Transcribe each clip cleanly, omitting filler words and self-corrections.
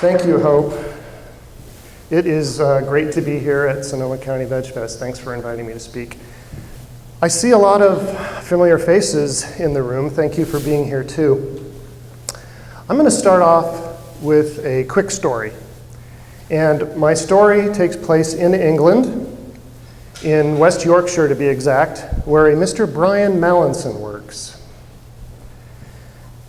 Thank you, Hope. It is great to be here at Sonoma County VegFest. Thanks for inviting me to speak. I see a lot of familiar faces in the room. Thank you for being here too. I'm going to start off with a quick story. And my story takes place in England, in West Yorkshire to be exact, where a Mr. Brian Mallinson works.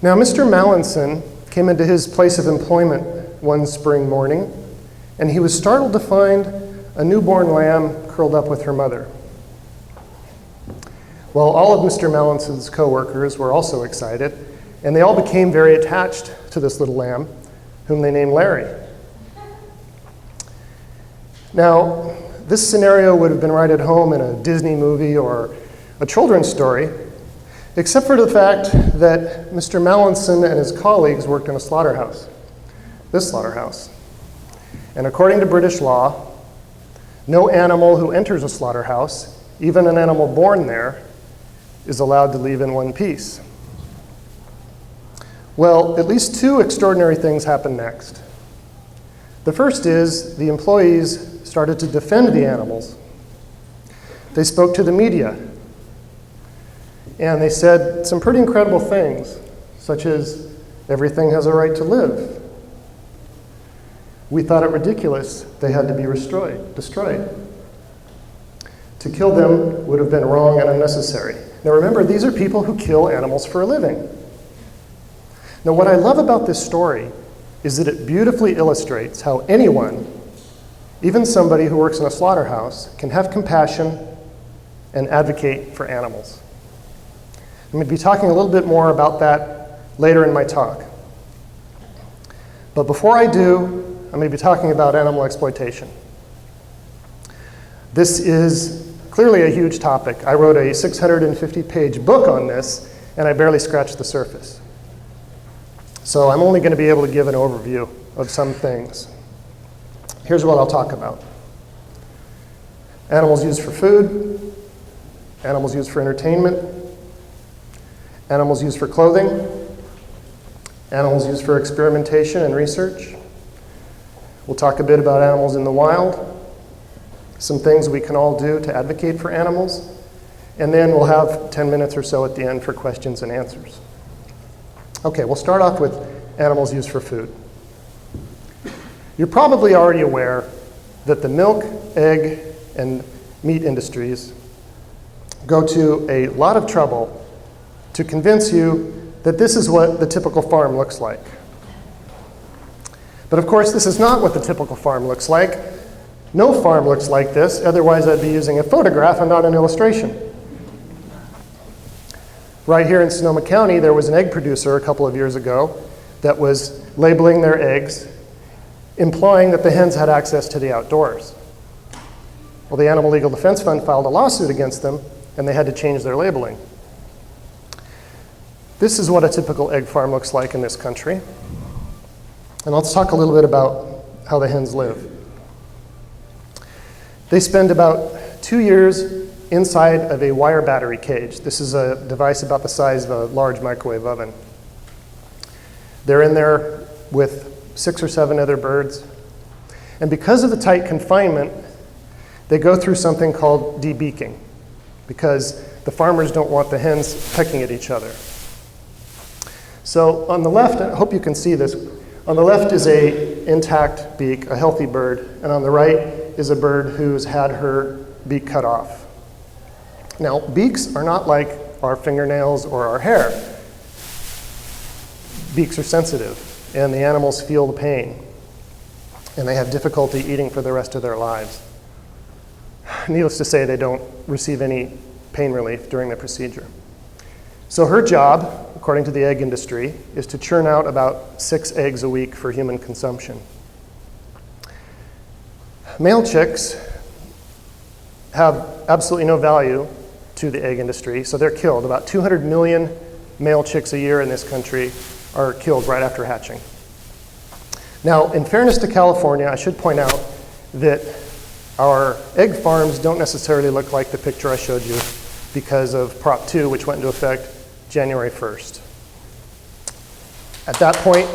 Now, Mr. Mallinson came into his place of employment one spring morning, and he was startled to find a newborn lamb curled up with her mother. Well, all of Mr. Mallinson's co-workers were also excited, and they all became very attached to this little lamb, whom they named Larry. Now, this scenario would have been right at home in a Disney movie or a children's story, except for the fact that Mr. Mallinson and his colleagues worked in a slaughterhouse, this slaughterhouse. And according to British law, no animal who enters a slaughterhouse, even an animal born there, is allowed to leave in one piece. Well, at least two extraordinary things happened next. The first is the employees started to defend the animals. They spoke to the media, and they said some pretty incredible things, such as, everything has a right to live. We thought it ridiculous they had to be destroyed. To kill them would have been wrong and unnecessary. Now remember, these are people who kill animals for a living. Now what I love about this story is that it beautifully illustrates how anyone, even somebody who works in a slaughterhouse, can have compassion and advocate for animals. I'm going to be talking a little bit more about that later in my talk. But before I do, I'm going to be talking about animal exploitation. This is clearly a huge topic. I wrote a 650-page book on this, and I barely scratched the surface. So I'm only going to be able to give an overview of some things. Here's what I'll talk about. Animals used for food, animals used for entertainment, animals used for clothing, animals used for experimentation and research. We'll talk a bit about animals in the wild, some things we can all do to advocate for animals, and then we'll have 10 minutes or so at the end for questions and answers. Okay, we'll start off with animals used for food. You're probably already aware that the milk, egg, and meat industries go to a lot of trouble to convince you that this is what the typical farm looks like. But of course, this is not what the typical farm looks like. No farm looks like this, otherwise I'd be using a photograph and not an illustration. Right here in Sonoma County, there was an egg producer a couple of years ago that was labeling their eggs, implying that the hens had access to the outdoors. Well, the Animal Legal Defense Fund filed a lawsuit against them, and they had to change their labeling. This is what a typical egg farm looks like in this country. And let's talk a little bit about how the hens live. They spend about 2 years inside of a wire battery cage. This is a device about the size of a large microwave oven. They're in there with 6 or 7 other birds. And because of the tight confinement, they go through something called debeaking, because the farmers don't want the hens pecking at each other. So on the left, I hope you can see this, on the left is an intact beak, a healthy bird, and on the right is a bird who's had her beak cut off. Now, beaks are not like our fingernails or our hair. Beaks are sensitive, and the animals feel the pain, and they have difficulty eating for the rest of their lives. Needless to say, they don't receive any pain relief during the procedure. So her job, according to the egg industry, is to churn out about 6 eggs a week for human consumption. Male chicks have absolutely no value to the egg industry, so they're killed. About 200 million male chicks a year in this country are killed right after hatching. Now, in fairness to California, I should point out that our egg farms don't necessarily look like the picture I showed you because of Prop 2, which went into effect January 1st. At that point,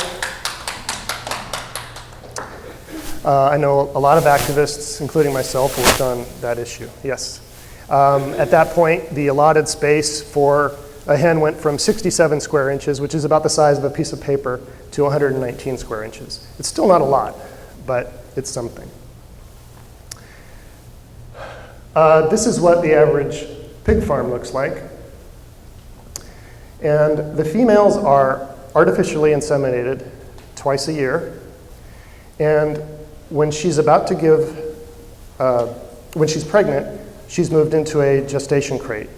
I know a lot of activists, including myself, worked on that issue. Yes. At that point, the allotted space for a hen went from 67 square inches, which is about the size of a piece of paper, to 119 square inches. It's still not a lot, but it's something. This is what the average pig farm looks like. And the females are artificially inseminated twice a year. And when she's about to give, when she's pregnant, she's moved into a gestation crate,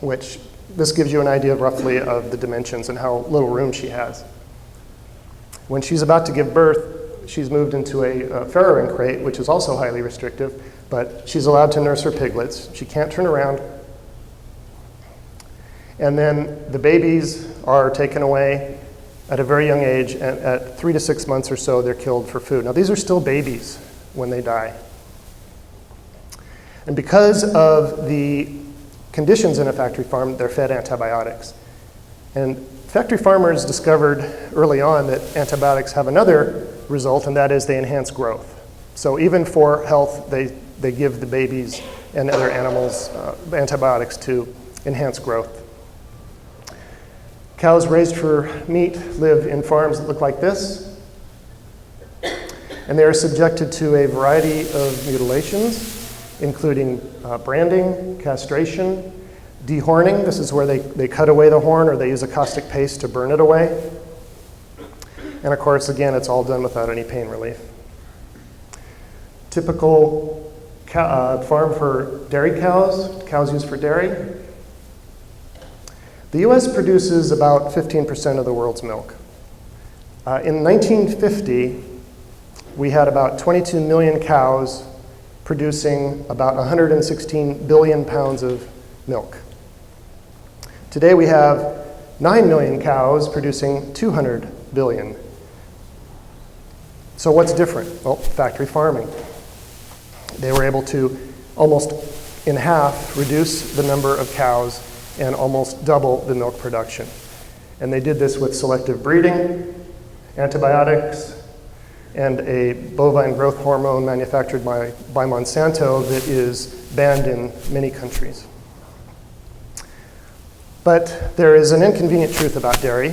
which this gives you an idea roughly of the dimensions and how little room she has. When she's about to give birth, she's moved into a farrowing crate, which is also highly restrictive, but she's allowed to nurse her piglets. She can't turn around. And then the babies are taken away at a very young age, and at 3 to 6 months or so, they're killed for food. Now, these are still babies when they die. And because of the conditions in a factory farm, they're fed antibiotics. And factory farmers discovered early on that antibiotics have another result, and that is they enhance growth. So even for health, they give the babies and other animals antibiotics to enhance growth. Cows raised for meat live in farms that look like this, and they are subjected to a variety of mutilations, including branding, castration, dehorning. This is where they cut away the horn, or they use a caustic paste to burn it away. And of course, again, it's all done without any pain relief. Typical farm for dairy cows, cows used for dairy. The US produces about 15% of the world's milk. In 1950, we had about 22 million cows producing about 116 billion pounds of milk. Today we have 9 million cows producing 200 billion. So what's different? Well, factory farming. They were able to almost in half reduce the number of cows and almost double the milk production. And they did this with selective breeding, antibiotics, and a bovine growth hormone manufactured by Monsanto that is banned in many countries. But there is an inconvenient truth about dairy,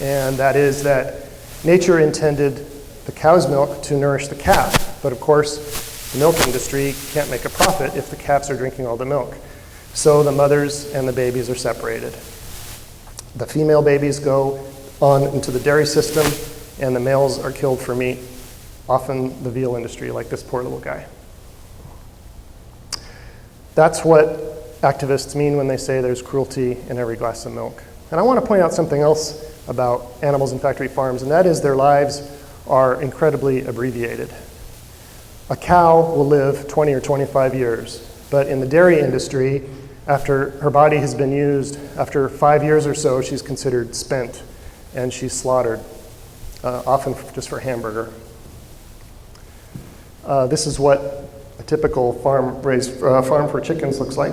and that is that nature intended the cow's milk to nourish the calf. But of course, the milk industry can't make a profit if the calves are drinking all the milk. So the mothers and the babies are separated. The female babies go on into the dairy system, and the males are killed for meat, often the veal industry, like this poor little guy. That's what activists mean when they say there's cruelty in every glass of milk. And I want to point out something else about animals in factory farms, and that is their lives are incredibly abbreviated. A cow will live 20 or 25 years, but in the dairy industry, after her body has been used, after 5 years or so, she's considered spent, and she's slaughtered, often just for hamburger. This is what a typical farm for chickens looks like.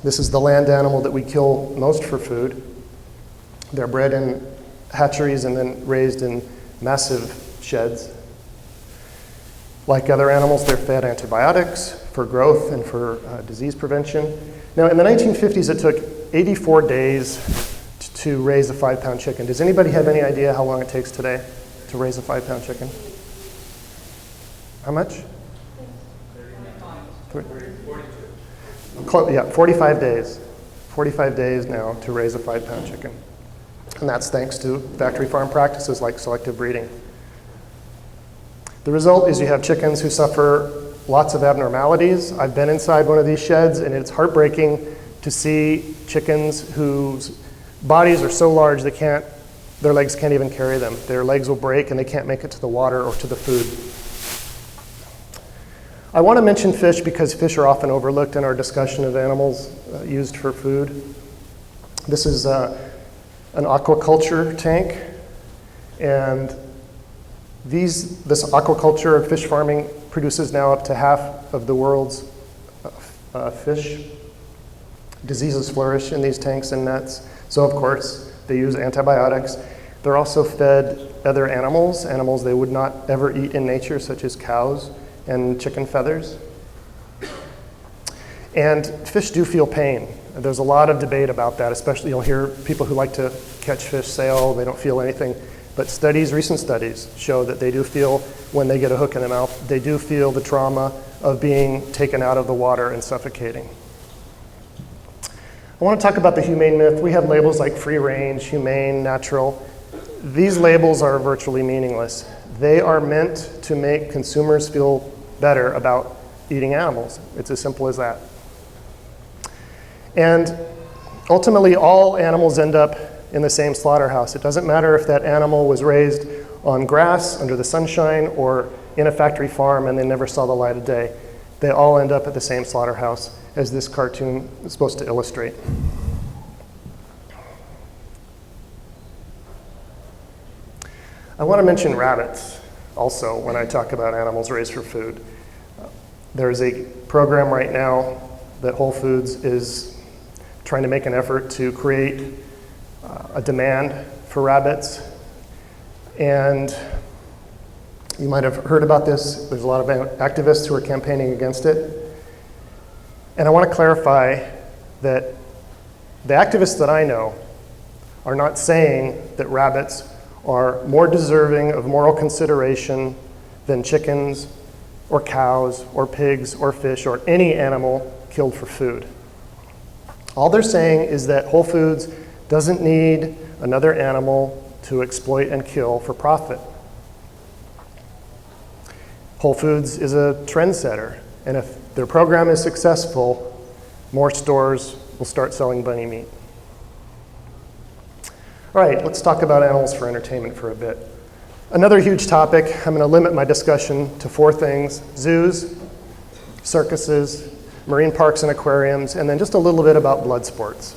This is the land animal that we kill most for food. They're bred in hatcheries and then raised in massive sheds. Like other animals, they're fed antibiotics for growth and for disease prevention. Now, in the 1950s, it took 84 days to raise a 5-pound chicken. Does anybody have any idea how long it takes today to raise a 5-pound chicken? How much? 42. Yeah, 45 days. 45 days now to raise a 5-pound chicken. And that's thanks to factory farm practices like selective breeding. The result is you have chickens who suffer lots of abnormalities. I've been inside one of these sheds, and it's heartbreaking to see chickens whose bodies are so large their legs can't even carry them. Their legs will break and they can't make it to the water or to the food. I want to mention fish because fish are often overlooked in our discussion of animals used for food. This is an aquaculture tank, and this aquaculture fish farming produces now up to half of the world's fish. Diseases flourish in these tanks and nets, so of course they use antibiotics. They're also fed other animals, animals they would not ever eat in nature, such as cows and chicken feathers. And fish do feel pain. There's a lot of debate about that, especially you'll hear people who like to catch fish say, oh, they don't feel anything. But studies, recent studies, show that they do feel, when they get a hook in the mouth, they do feel the trauma of being taken out of the water and suffocating. I want to talk about the humane myth. We have labels like free range, humane, natural. These labels are virtually meaningless. They are meant to make consumers feel better about eating animals. It's as simple as that. And ultimately, all animals end up in the same slaughterhouse. It doesn't matter if that animal was raised on grass, under the sunshine, or in a factory farm and they never saw the light of day. They all end up at the same slaughterhouse, as this cartoon is supposed to illustrate. I want to mention rabbits also when I talk about animals raised for food. There's a program right now that Whole Foods is trying to make an effort to create a demand for rabbits. And you might have heard about this. There's a lot of activists who are campaigning against it. And I want to clarify that the activists that I know are not saying that rabbits are more deserving of moral consideration than chickens or cows or pigs or fish or any animal killed for food. All they're saying is that Whole Foods doesn't need another animal to exploit and kill for profit. Whole Foods is a trendsetter, and if their program is successful, more stores will start selling bunny meat. All right, let's talk about animals for entertainment for a bit. Another huge topic, I'm going to limit my discussion to 4 things: zoos, circuses, marine parks and aquariums, and then just a little bit about blood sports.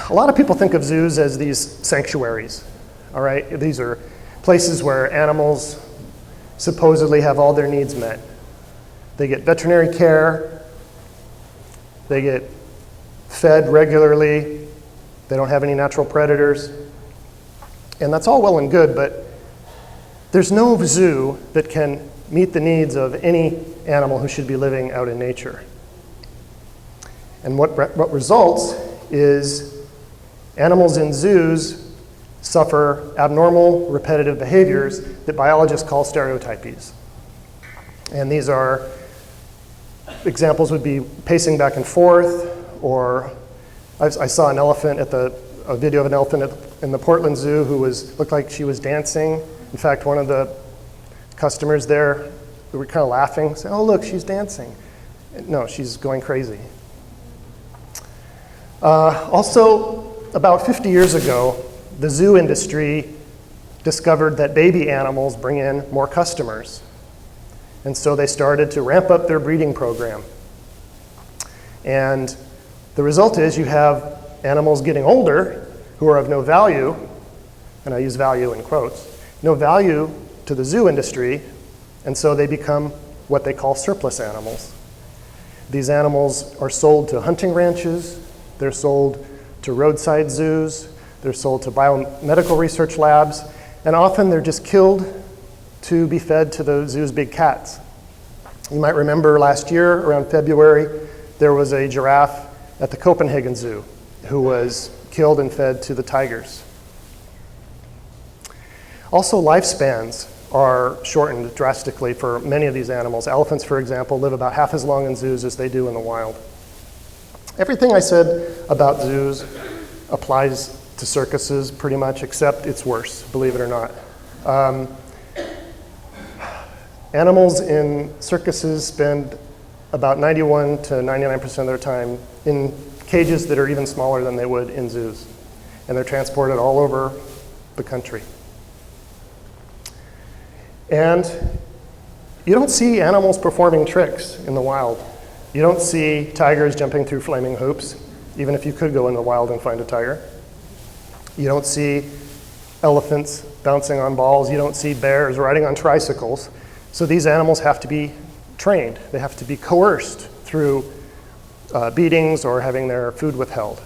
A lot of people think of zoos as these sanctuaries, all right? These are places where animals supposedly have all their needs met. They get veterinary care, they get fed regularly, they don't have any natural predators, and that's all well and good, but there's no zoo that can meet the needs of any animal who should be living out in nature. And what results is animals in zoos suffer abnormal, repetitive behaviors that biologists call stereotypies. And these are, examples would be pacing back and forth, or I saw an elephant a video of an elephant in the Portland Zoo who looked like she was dancing. In fact, one of the customers there, we were kind of laughing, saying, oh look, she's dancing. No, she's going crazy. Also, about 50 years ago, the zoo industry discovered that baby animals bring in more customers. And so they started to ramp up their breeding program. And the result is you have animals getting older who are of no value, and I use value in quotes, no value to the zoo industry, and so they become what they call surplus animals. These animals are sold to hunting ranches, they're sold to roadside zoos, they're sold to biomedical research labs, and often they're just killed to be fed to the zoo's big cats. You might remember last year, around February, there was a giraffe at the Copenhagen Zoo who was killed and fed to the tigers. Also, lifespans are shortened drastically for many of these animals. Elephants, for example, live about half as long in zoos as they do in the wild. Everything I said about zoos applies to circuses pretty much, except it's worse, believe it or not. Animals in circuses spend about 91 to 99% of their time in cages that are even smaller than they would in zoos. And they're transported all over the country. And you don't see animals performing tricks in the wild. You don't see tigers jumping through flaming hoops, even if you could go in the wild and find a tiger. You don't see elephants bouncing on balls. You don't see bears riding on tricycles. So these animals have to be trained. They have to be coerced through beatings or having their food withheld.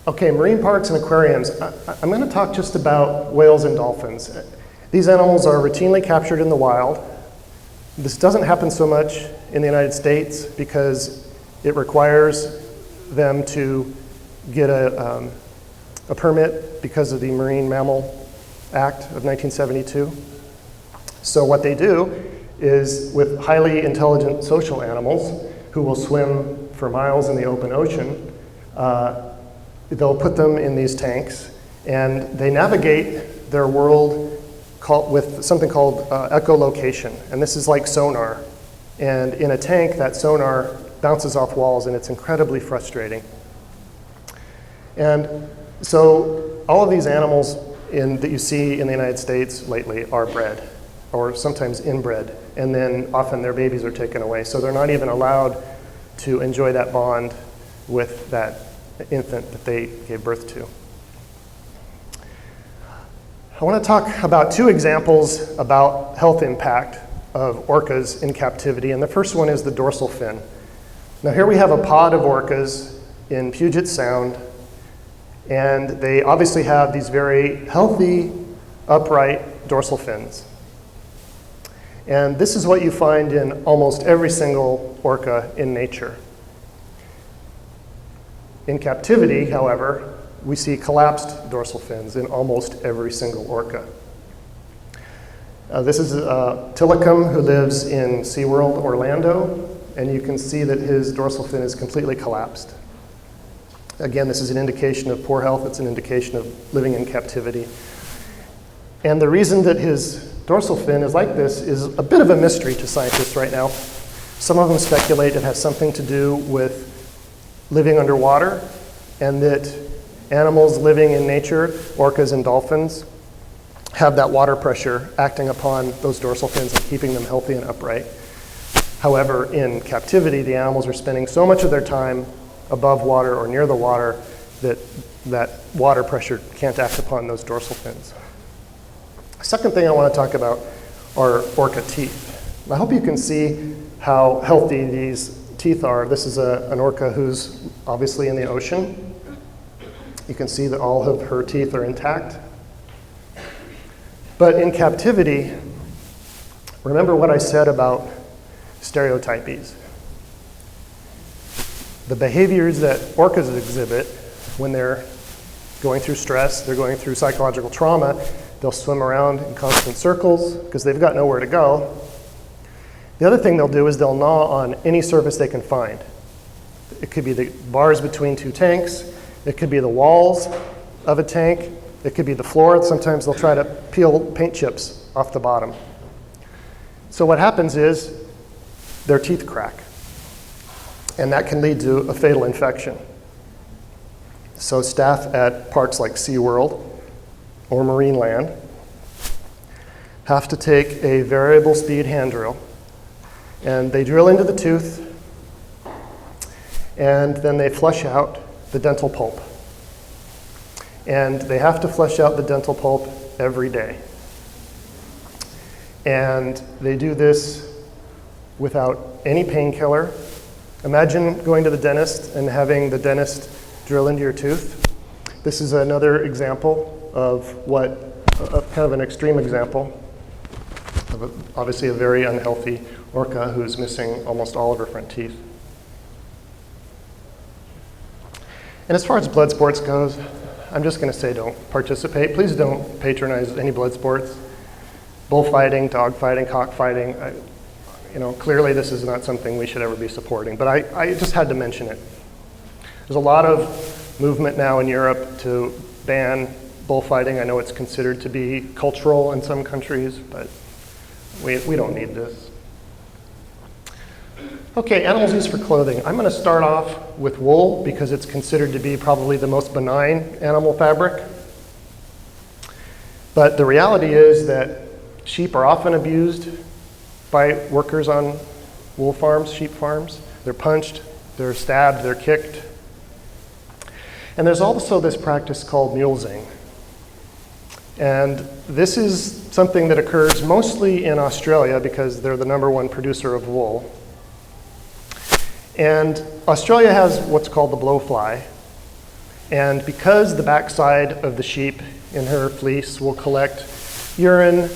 Okay, marine parks and aquariums. I'm going to talk just about whales and dolphins. These animals are routinely captured in the wild. This doesn't happen so much in the United States because it requires them to get a permit because of the Marine Mammal Act of 1972. So what they do is with highly intelligent social animals who will swim for miles in the open ocean, they'll put them in these tanks and they navigate their world with something called echolocation. And this is like sonar. And in a tank, that sonar bounces off walls and it's incredibly frustrating. And so all of these animals that you see in the United States lately are bred, or sometimes inbred, and then often their babies are taken away. So they're not even allowed to enjoy that bond with that infant that they gave birth to. I want to talk about two examples about health impact of orcas in captivity, and the first one is the dorsal fin. Now here we have a pod of orcas in Puget Sound, and they obviously have these very healthy, upright dorsal fins. And this is what you find in almost every single orca in nature. In captivity, however, we see collapsed dorsal fins in almost every single orca. This is Tillicum, who lives in SeaWorld Orlando, and you can see that his dorsal fin is completely collapsed. Again, this is an indication of poor health. It's an indication of living in captivity. And the reason that his dorsal fin is like this is a bit of a mystery to scientists right now. Some of them speculate it has something to do with living underwater, and that animals living in nature, orcas and dolphins, have that water pressure acting upon those dorsal fins and keeping them healthy and upright. However, in captivity, the animals are spending so much of their time above water or near the water that that water pressure can't act upon those dorsal fins. Second thing I want to talk about are orca teeth. I hope you can see how healthy these teeth are. This is an orca who's obviously in the ocean. You can see that all of her teeth are intact. But in captivity, remember what I said about stereotypies. The behaviors that orcas exhibit when they're going through stress, they're going through psychological trauma, they'll swim around in constant circles because they've got nowhere to go. The other thing they'll do is they'll gnaw on any surface they can find. It could be the bars between two tanks, it could be the walls of a tank, it could be the floor. Sometimes they'll try to peel paint chips off the bottom. So what happens is their teeth crack, and that can lead to a fatal infection. So staff at parks like SeaWorld or Marine Land have to take a variable speed hand drill, and they drill into the tooth, and then they flush out the dental pulp. And they have to flush out the dental pulp every day. And they do this without any painkiller. Imagine going to the dentist and having the dentist drill into your tooth. This is another example of kind of an extreme example of obviously a very unhealthy orca who's missing almost all of her front teeth. And as far as blood sports goes, I'm just going to say don't participate. Please don't patronize any blood sports. Bullfighting, dogfighting, cockfighting. Clearly this is not something we should ever be supporting, but I just had to mention it. There's a lot of movement now in Europe to ban bullfighting. I know it's considered to be cultural in some countries, but we don't need this. Okay, animals used for clothing. I'm going to start off with wool because it's considered to be probably the most benign animal fabric. But the reality is that sheep are often abused by workers on wool farms, sheep farms. They're punched, they're stabbed, they're kicked. And there's also this practice called mulesing. And this is something that occurs mostly in Australia because they're the #1 producer of wool. And Australia has what's called the blowfly. And because the backside of the sheep in her fleece will collect urine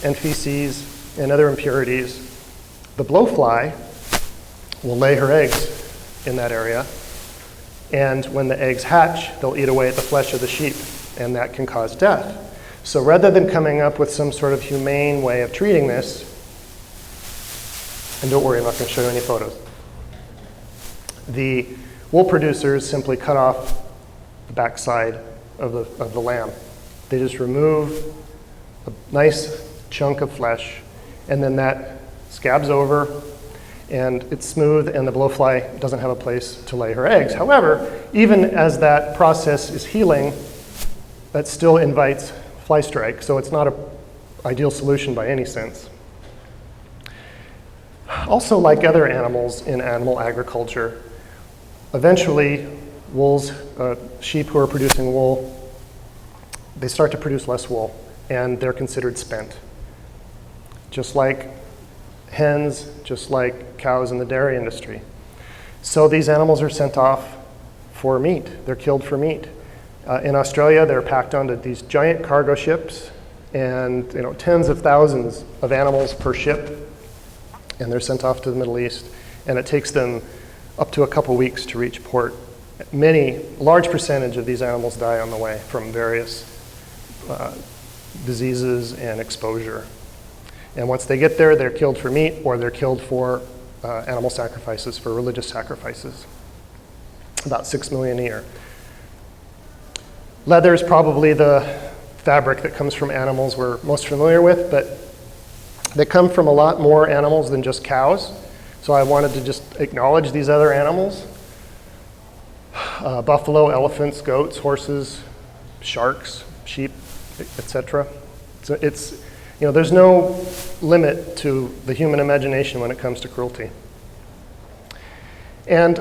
and feces and other impurities, the blowfly will lay her eggs in that area. And when the eggs hatch, they'll eat away at the flesh of the sheep, and that can cause death. So rather than coming up with some sort of humane way of treating this, and don't worry, I'm not going to show you any photos, the wool producers simply cut off the backside of the lamb. They just remove a nice chunk of flesh, and then that scabs over, and it's smooth, and the blowfly doesn't have a place to lay her eggs. However, even as that process is healing, that still invites fly strike, so it's not an ideal solution by any sense. Also, like other animals in animal agriculture, eventually sheep who are producing wool, they start to produce less wool, and they're considered spent. Just like hens, just like cows in the dairy industry. So these animals are sent off for meat. They're killed for meat. In Australia, they're packed onto these giant cargo ships, and tens of thousands of animals per ship, and they're sent off to the Middle East, and it takes them up to a couple weeks to reach port. Large percentage of these animals die on the way from various diseases and exposure. And once they get there, they're killed for meat, or they're killed for animal sacrifices, for religious sacrifices. About 6 million a year. Leather is probably the fabric that comes from animals we're most familiar with, but they come from a lot more animals than just cows. So I wanted to just acknowledge these other animals. Buffalo, elephants, goats, horses, sharks, sheep, etc. So there's no limit to the human imagination when it comes to cruelty. And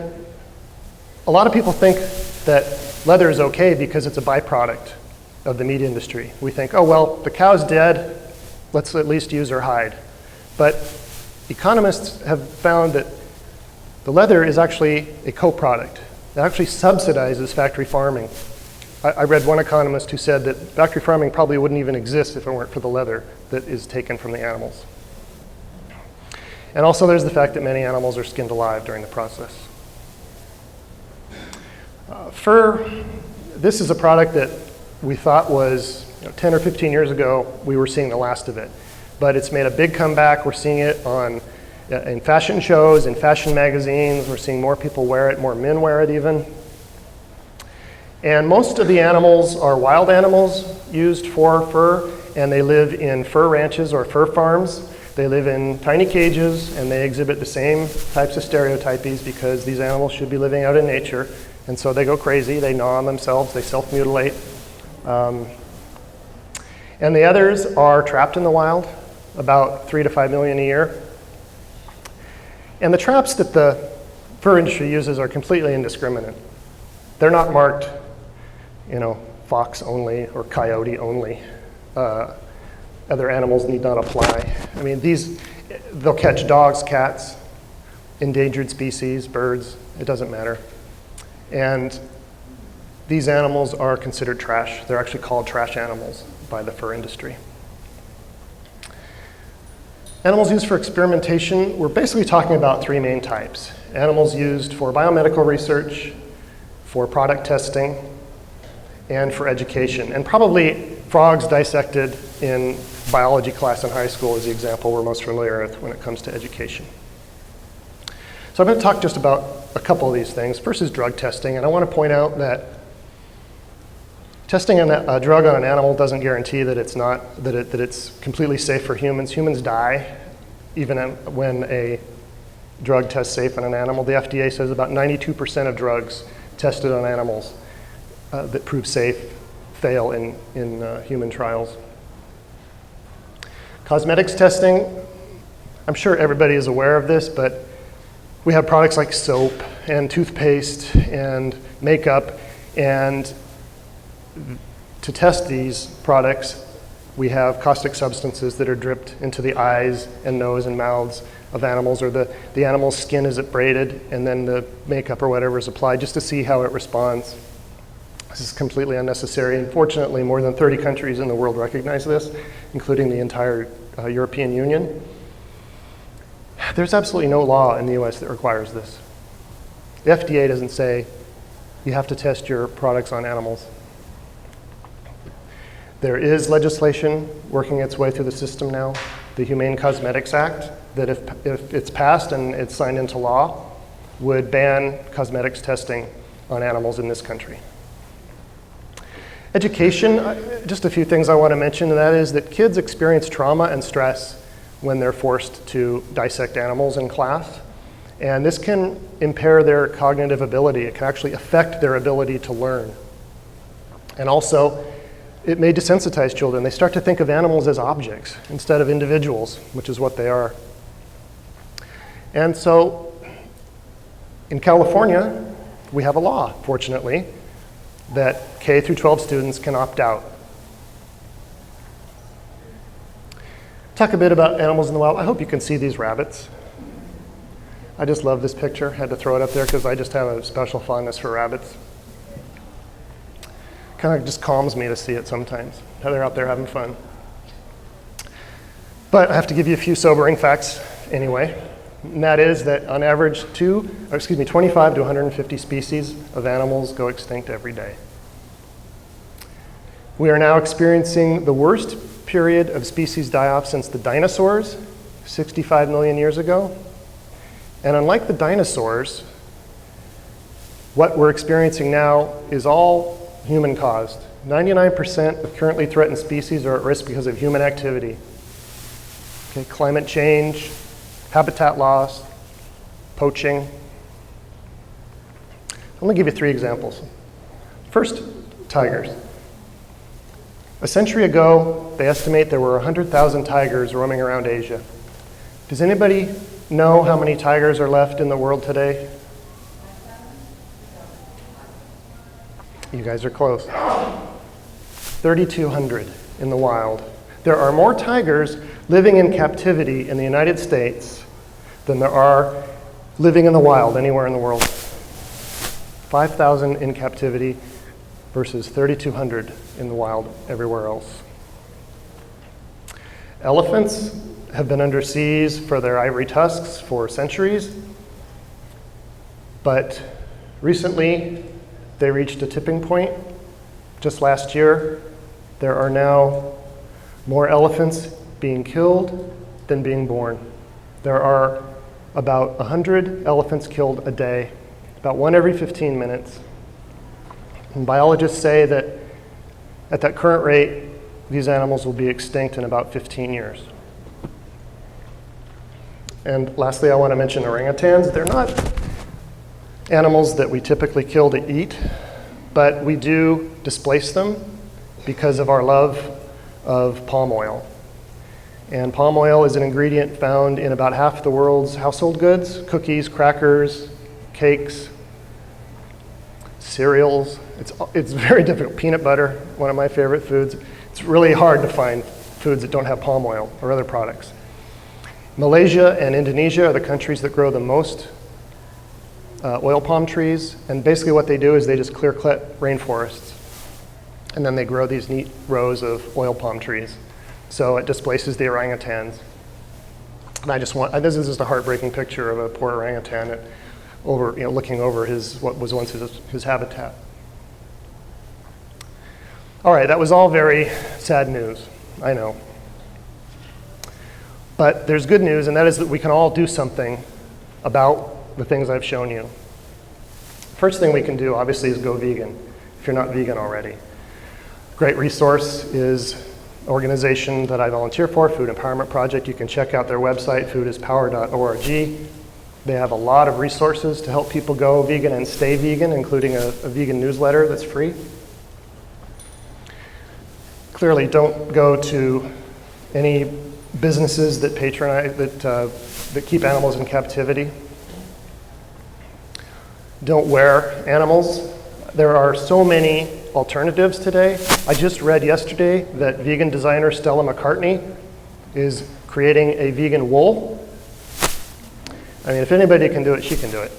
a lot of people think that leather is okay because it's a byproduct of the meat industry. We think, oh, well, the cow's dead, let's at least use her hide. But economists have found that the leather is actually a co-product. It actually subsidizes factory farming. I read one economist who said that factory farming probably wouldn't even exist if it weren't for the leather that is taken from the animals. And also there's the fact that many animals are skinned alive during the process. Fur, this is a product that we thought was 10 or 15 years ago, we were seeing the last of it. But it's made a big comeback. We're seeing it in fashion shows, in fashion magazines. We're seeing more people wear it, more men wear it even. And most of the animals are wild animals used for fur, and they live in fur ranches or fur farms. They live in tiny cages, and they exhibit the same types of stereotypies because these animals should be living out in nature. And so they go crazy, they gnaw on themselves, they self-mutilate. And the others are trapped in the wild, about 3 to 5 million a year. And the traps that the fur industry uses are completely indiscriminate. They're not marked, fox only or coyote only. Other animals need not apply. I mean, they'll catch dogs, cats, endangered species, birds, it doesn't matter. And these animals are considered trash. They're actually called trash animals by the fur industry. Animals used for experimentation, we're basically talking about 3 main types. Animals used for biomedical research, for product testing, and for education. And probably frogs dissected in biology class in high school is the example we're most familiar with when it comes to education. So I'm going to talk just about a couple of these things. First is drug testing, and I want to point out that testing a drug on an animal doesn't guarantee that it's completely safe for humans. Humans die even when a drug tests safe on an animal. The FDA says about 92% of drugs tested on animals that prove safe fail in human trials. Cosmetics testing, I'm sure everybody is aware of this, but we have products like soap and toothpaste and makeup, and to test these products, We have caustic substances that are dripped into the eyes and nose and mouths of animals, or the animal's skin is abraded, and then the makeup or whatever is applied just to see how it responds. This is completely unnecessary. Unfortunately, more than 30 countries in the world recognize this, including the entire European Union. There's absolutely no law in the US that requires this. The FDA doesn't say you have to test your products on animals. There is legislation working its way through the system now, the Humane Cosmetics Act, that if it's passed and it's signed into law, would ban cosmetics testing on animals in this country. Education, just a few things I want to mention, and that is that kids experience trauma and stress when they're forced to dissect animals in class. And this can impair their cognitive ability. It can actually affect their ability to learn. And also, it may desensitize children. They start to think of animals as objects instead of individuals, which is what they are. And so, in California, we have a law, fortunately, that K through 12 students can opt out. Talk a bit about animals in the wild. I hope you can see these rabbits. I just love this picture. Had to throw it up there because I just have a special fondness for rabbits. Kind of just calms me to see it sometimes, how they're out there having fun. But I have to give you a few sobering facts anyway. And that is that on average 25 to 150 species of animals go extinct every day. We are now experiencing the worst period of species die-off since the dinosaurs, 65 million years ago. And unlike the dinosaurs, what we're experiencing now is all human-caused. 99% of currently threatened species are at risk because of human activity. Okay, climate change, habitat loss, poaching. I'm going to give you 3 examples. First, tigers. A century ago, they estimate there were 100,000 tigers roaming around Asia. Does anybody know how many tigers are left in the world today? You guys are close. 3,200 in the wild. There are more tigers living in captivity in the United States than there are living in the wild anywhere in the world. 5,000 in captivity versus 3,200 in the wild everywhere else. Elephants have been under siege for their ivory tusks for centuries, but recently they reached a tipping point. Just last year, there are now more elephants being killed than being born. There are about 100 elephants killed a day, about 1 every 15 minutes. And biologists say that at that current rate, these animals will be extinct in about 15 years. And lastly, I want to mention orangutans. They're not animals that we typically kill to eat, but we do displace them because of our love of palm oil. And palm oil is an ingredient found in about half the world's household goods: cookies, crackers, cakes, cereals. It's very difficult. Peanut butter, one of my favorite foods. It's really hard to find foods that don't have palm oil or other products. Malaysia and Indonesia are the countries that grow the most oil palm trees, and basically what they do is they just clear-cut rainforests, and then they grow these neat rows of oil palm trees. So it displaces the orangutans. And this is just a heartbreaking picture of a poor orangutan looking over what was once his habitat. All right, that was all very sad news, I know. But there's good news, and that is that we can all do something about the things I've shown you. First thing we can do, obviously, is go vegan, if you're not vegan already. Great resource is an organization that I volunteer for, Food Empowerment Project. You can check out their website, foodispower.org. They have a lot of resources to help people go vegan and stay vegan, including a vegan newsletter that's free. Clearly, don't go to any businesses that patronize, that keep animals in captivity. Don't wear animals. There are so many alternatives today. I just read yesterday that vegan designer Stella McCartney is creating a vegan wool. I mean, if anybody can do it, she can do it.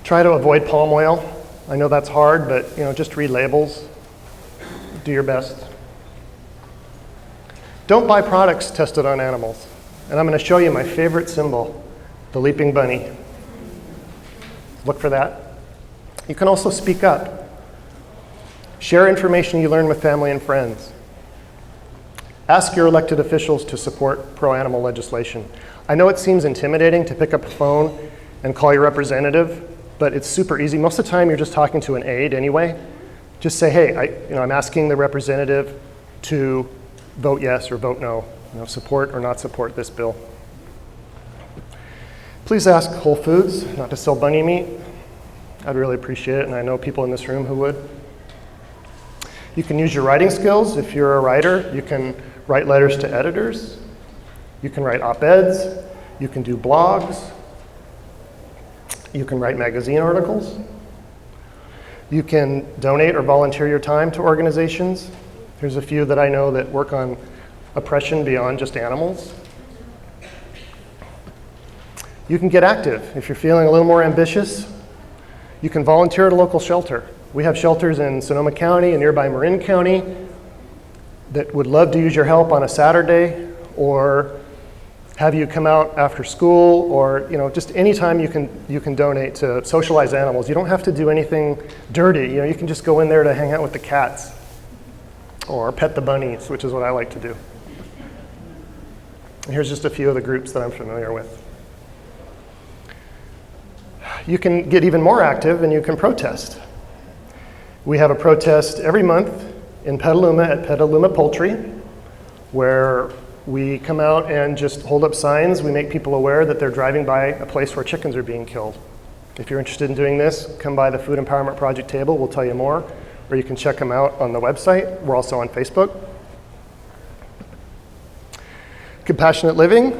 Try to avoid palm oil. I know that's hard, but just read labels. Do your best. Don't buy products tested on animals. And I'm going to show you my favorite symbol, the leaping bunny. Look for that. You can also speak up. Share information you learn with family and friends. Ask your elected officials to support pro-animal legislation. I know it seems intimidating to pick up a phone and call your representative, but it's super easy. Most of the time you're just talking to an aide anyway. Just say, hey, I'm asking the representative to vote yes or vote no, support or not support this bill. Please ask Whole Foods not to sell bunny meat. I'd really appreciate it, and I know people in this room who would. You can use your writing skills. If you're a writer, you can write letters to editors. You can write op-eds. You can do blogs. You can write magazine articles. You can donate or volunteer your time to organizations. There's a few that I know that work on oppression beyond just animals. You can get active. If you're feeling a little more ambitious, you can volunteer at a local shelter. We have shelters in Sonoma County and nearby Marin County that would love to use your help on a Saturday, or have you come out after school, or just anytime you can donate to socialize animals. You don't have to do anything dirty. You can just go in there to hang out with the cats or pet the bunnies, which is what I like to do. And here's just a few of the groups that I'm familiar with. You can get even more active and you can protest. We have a protest every month in Petaluma at Petaluma Poultry, where we come out and just hold up signs. We make people aware that they're driving by a place where chickens are being killed. If you're interested in doing this, come by the Food Empowerment Project table. We'll tell you more, or you can check them out on the website. We're also on Facebook. Compassionate Living,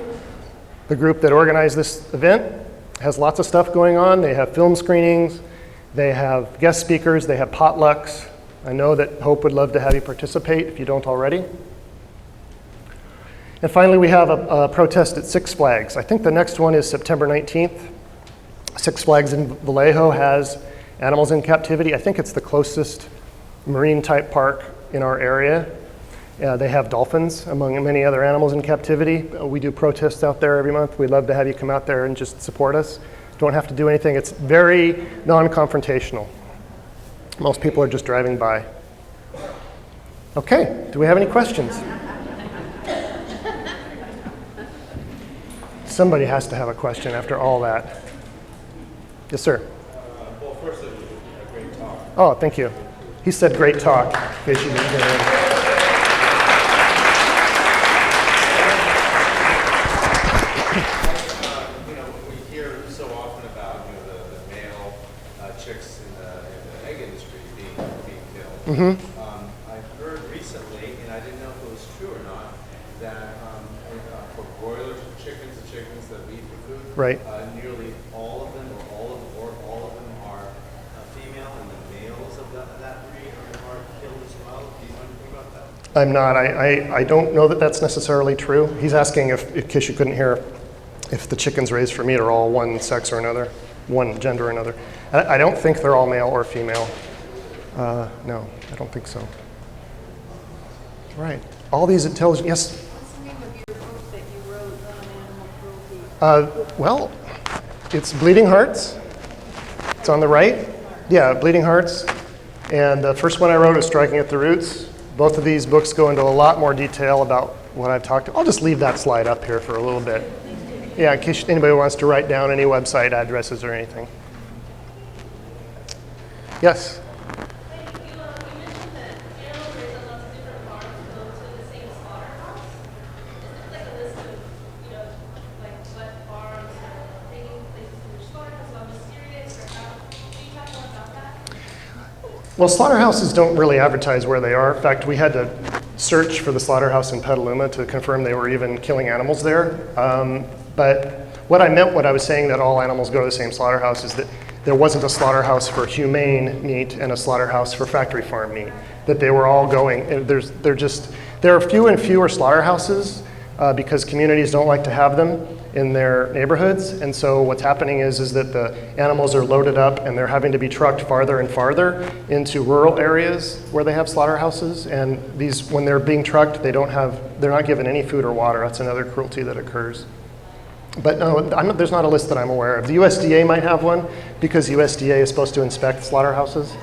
the group that organized this event, has lots of stuff going on. They have film screenings, they have guest speakers, they have potlucks. I know that Hope would love to have you participate if you don't already. And finally, we have a protest at Six Flags. I think the next one is September 19th. Six Flags in Vallejo has animals in captivity. I think it's the closest marine type park in our area. They have dolphins, among many other animals in captivity. We do protests out there every month. We'd love to have you come out there and just support us. Don't have to do anything. It's very non-confrontational. Most people are just driving by. Okay, do we have any questions? Somebody has to have a question after all that. Yes, sir. Well, first, it was a great talk. Oh, thank you. He said great talk, in case you didn't hear him. We hear so often about the male chicks in the egg industry being killed. Mm-hmm. I've heard recently, and I didn't know if it was true or not, that for broilers, the chickens that we eat for food, right. Nearly all of them, or all of them are female, and the males of that breed are killed as well. Do you know anything about that? I'm not. I don't know that that's necessarily true. He's asking if, in case you couldn't hear, if the chickens raised for meat are all one sex or another, one gender or another. I don't think they're all male or female. No, I don't think so. Right. All these intelligent, yes? What's the name of your book that you wrote on animal cruelty? Well, it's Bleating Hearts. It's on the right. Yeah, Bleating Hearts. And the first one I wrote is Striking at the Roots. Both of these books go into a lot more detail about what I've talked about. I'll just leave that slide up here for a little bit. Yeah, in case anybody wants to write down any website addresses or anything. Yes? You mentioned that animals raised on lots of different farms go to the same slaughterhouse. Is it like a list of, like what farms are taking places in your slaughterhouse? I'm just curious, or how, can you talk more about that? Well, slaughterhouses don't really advertise where they are. In fact, we had to search for the slaughterhouse in Petaluma to confirm they were even killing animals there. But what I meant, what I was saying that all animals go to the same slaughterhouse is that there wasn't a slaughterhouse for humane meat and a slaughterhouse for factory farm meat. That they were all going, and there are fewer and fewer slaughterhouses because communities don't like to have them in their neighborhoods. And so what's happening is that the animals are loaded up and they're having to be trucked farther and farther into rural areas where they have slaughterhouses. And these, when they're being trucked, they're not given any food or water. That's another cruelty that occurs. But no, there's not a list that I'm aware of. The USDA might have one because USDA is supposed to inspect slaughterhouses.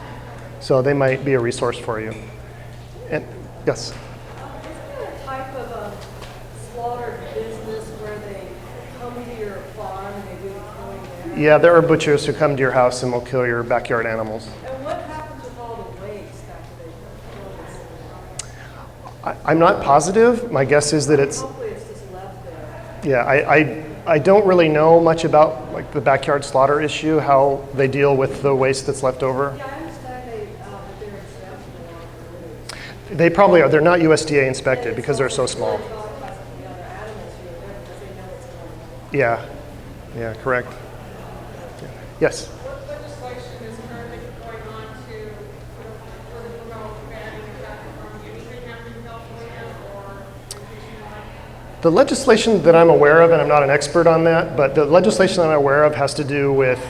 So they might be a resource for you. And yes? Isn't there a type of slaughter business where they come to your farm and they do the killing there? Yeah, there are butchers who come to your house and will kill your backyard animals. And what happens with all the waste after they kill it? I'm not positive. My guess is that it's, Hopefully it's just left there. yeah, I don't really know much about like the backyard slaughter issue, how they deal with the waste that's left over. Yeah, I understand that they're acceptable on the road. They probably are. They're not USDA inspected because they're so small. Yeah, yeah, correct. Yeah. Yes? What legislation is currently going on to promote banning factory farm? Anything happening in California or nationwide? The legislation that I'm aware of, and I'm not an expert on that, but the legislation that I'm aware of has to do with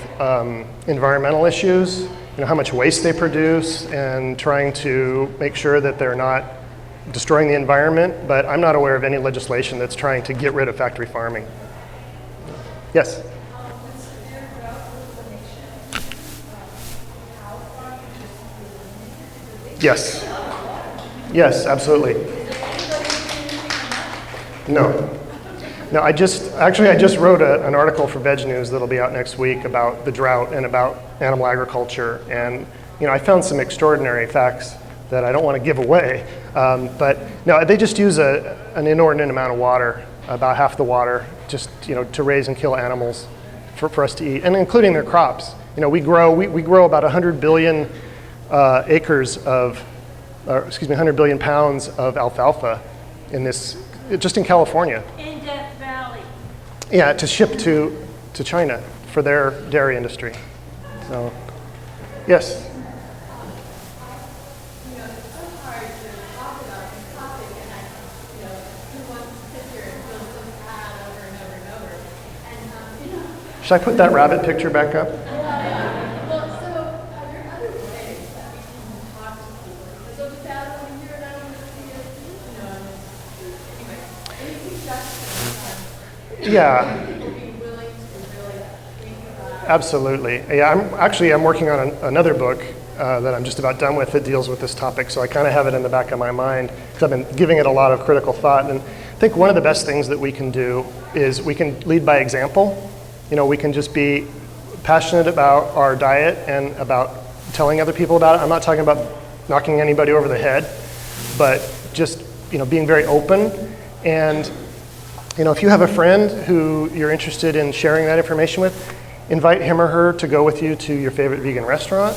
environmental issues, you know, how much waste they produce, and trying to make sure that they're not destroying the environment, but I'm not aware of any legislation that's trying to get rid of factory farming. Yes? Yes. Yes, absolutely. No. No, I just wrote an article for VegNews that'll be out next week about the drought and about animal agriculture. And, you know, I found some extraordinary facts that I don't want to give away. But no, they just use an inordinate amount of water, about half the water, just, you know, to raise and kill animals for us to eat, and including their crops. You know, we grow about 100 billion acres of, 100 billion pounds of alfalfa in this, just in California. In Death Valley. Yeah, to ship to China for their dairy industry. So, yes. Should I put that rabbit picture back up? Well, so are there other ways that we can talk to people? Because those bad when you hear about them, anyway, any suggestions? Yeah. People be willing to really think about. Absolutely. Yeah, I'm working on another book that I'm just about done with that deals with this topic, so I kind of have it in the back of my mind because I've been giving it a lot of critical thought. And I think one of the best things that we can do is we can lead by example. You know, we can just be passionate about our diet and about telling other people about it. I'm not talking about knocking anybody over the head, but just, you know, being very open. And, you know, if you have a friend who you're interested in sharing that information with, invite him or her to go with you to your favorite vegan restaurant,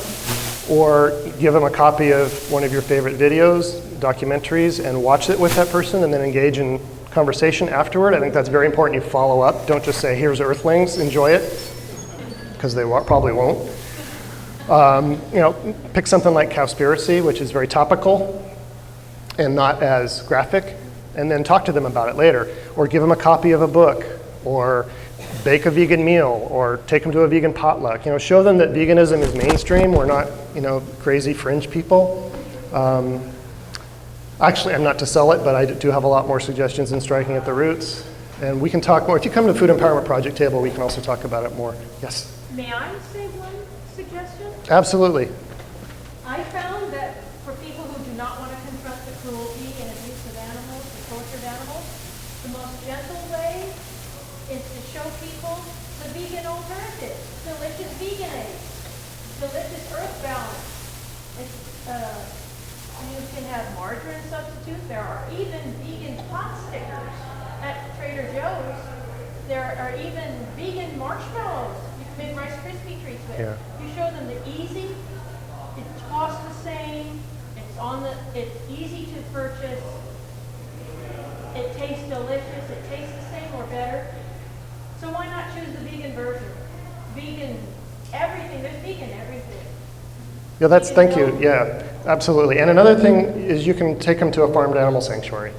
or give them a copy of one of your favorite videos, documentaries, and watch it with that person, and then engage in conversation afterward. I think that's very important. You follow up. Don't just say, here's Earthlings, enjoy it, because they probably won't. You know, pick something like Cowspiracy, which is very topical and not as graphic, and then talk to them about it later. Or give them a copy of a book, or bake a vegan meal, or take them to a vegan potluck. You know, show them that veganism is mainstream. We're not, you know, crazy fringe people. Actually, I'm not to sell it, but I do have a lot more suggestions in striking at the roots. And we can talk more. If you come to the Food Empowerment Project table, we can also talk about it more. Yes? May I say one suggestion? Absolutely. I found that for people who do not want to confront the cruelty and abuse of animals, the tortured animals, the most gentle way is to show people the vegan alternative, delicious vegan eggs, delicious earth balance. You can have margarine substitute. There are even vegan pot stickers at Trader Joe's. There are even vegan marshmallows you can make Rice Krispie treats with. Yeah. You show them the easy, it costs the same, it's easy to purchase, it tastes delicious, it tastes the same or better. So why not choose the vegan version? Vegan everything, there's vegan everything. Yeah, thank you, yeah, absolutely. And another thing is you can take them to a farmed animal sanctuary.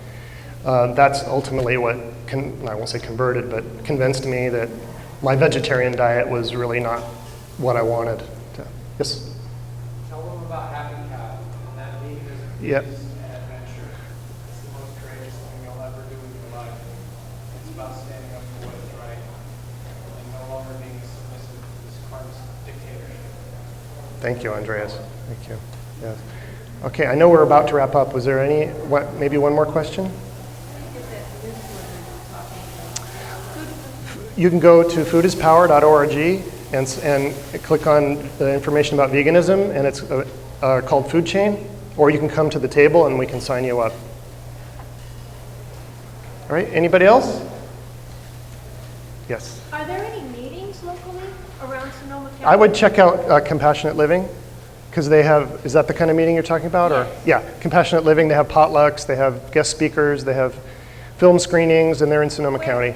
That's ultimately what, I won't say converted, but convinced me that my vegetarian diet was really not what I wanted. Yes? Tell them about Happy Cow, and that veganism Yep. is an adventure. It's the most courageous thing you'll ever do in your life. It's about standing up for what is right and no longer being submissive to this carn's dictatorship. Thank you, Andreas. Thank you. Yes. Okay, I know we're about to wrap up. Was there maybe one more question? You can go to foodispower.org and click on the information about veganism, and it's called Food Chain, or you can come to the table and we can sign you up. All right, anybody else? Yes. Are there any meetings locally around Sonoma County? I would check out Compassionate Living, because they have, is that the kind of meeting you're talking about? Or yeah, Compassionate Living, they have potlucks, they have guest speakers, they have film screenings, and they're in Sonoma County.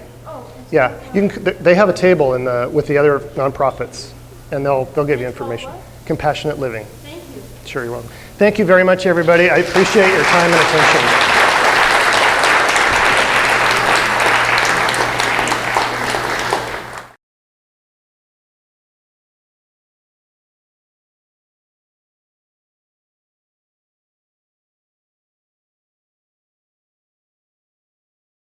Yeah, they have a table with the other nonprofits, and they'll give you information. Compassionate Living. Thank you. Sure, you're welcome. Thank you very much, everybody. I appreciate your time and attention.